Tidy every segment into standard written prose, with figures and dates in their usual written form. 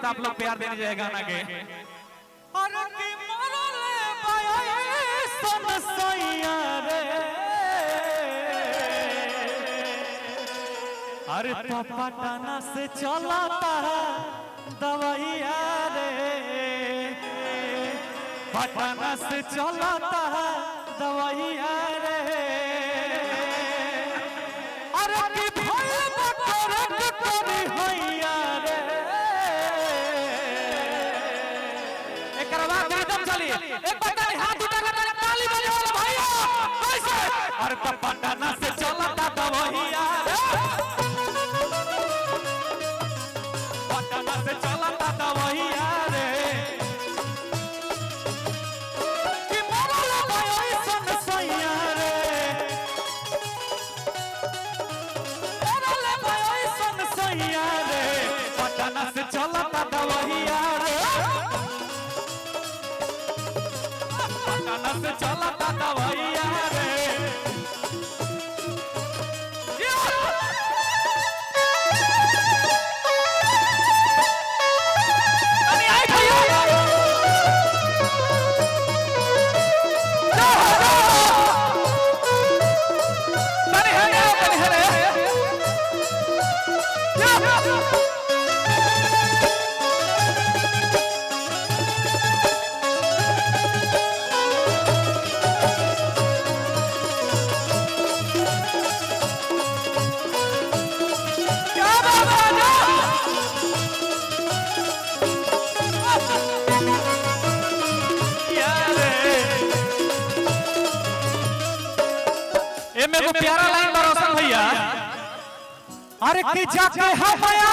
तो आप लोग प्यार देने जाए गाना के। अरे तो पटना से चलाता दवाइया रे, पटना से चलाता दवाइया रे। अरे की भइल बटोरी होइया रे। एकरा बाद रिदम चली एक बार हाथ उठा के ताली बजाओ भैया कैसे। अरे तो पटना से चलाता दवाइया रे, पटना से चलाता दवाइया रे। कि मरल भाई सन सैया रे, मरल भाई सन सैया रे। पटना से चलाता दवाइया रे, पटना से चलाता दवाइया रे। मेरे को प्यारा लाइन बरोसन भैया। अरे कि जाके हमारा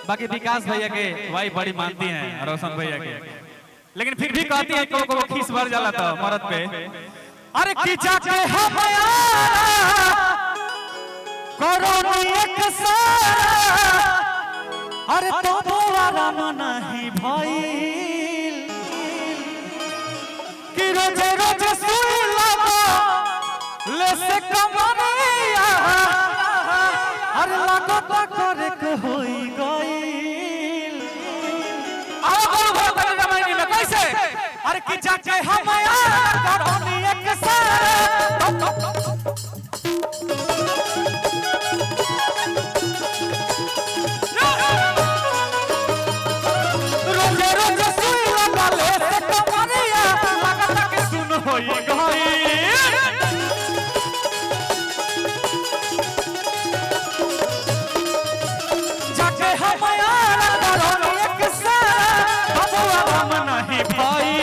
बाकी विकास भैया के वाई बड़ी मानती हैं रोशन भैया के, लेकिन फिर भी कहती है को खीस भर जाला था मरद पे। अरे कि जाके हमारा करो एक सारा, अरे तो दोबारा नहीं भाई। कि रोजे रोजे सुई लगा ले से कमरिया, अरे लगो तो करे के होई गईल। आओ बोलो बोलो जमाने में कैसे। अरे कि जाके हमारा करोनी एक सारा, रोजे रोजे सुई लगा ले से कमरिया, होई गई। जाके हमारा करो एक सारा, बबुआ हम नहीं भाई।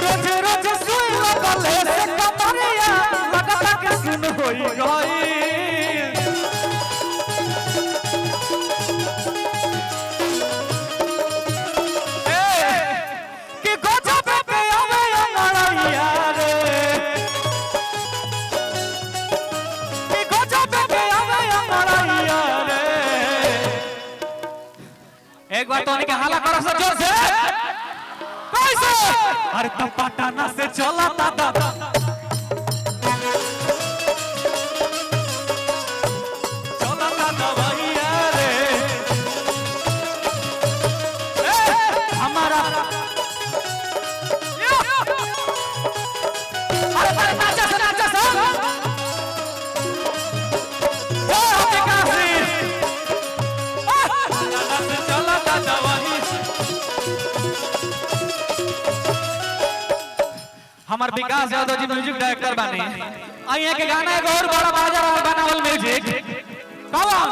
रोज रोज सुई लगले से कमरिया, लगता के सुन होई गई। एक बार तो उनके हाला करो सर जोर से कैसे। अरे तो पटना से चलाता दादा, चलाता दवाइया रे। हमारा अरे पर नाचा से हमार विकास यादव जी म्यूजिक डायरेक्टर बानी। आइए के गाना एक और बड़ा बाजार बनावल म्यूजिक कौन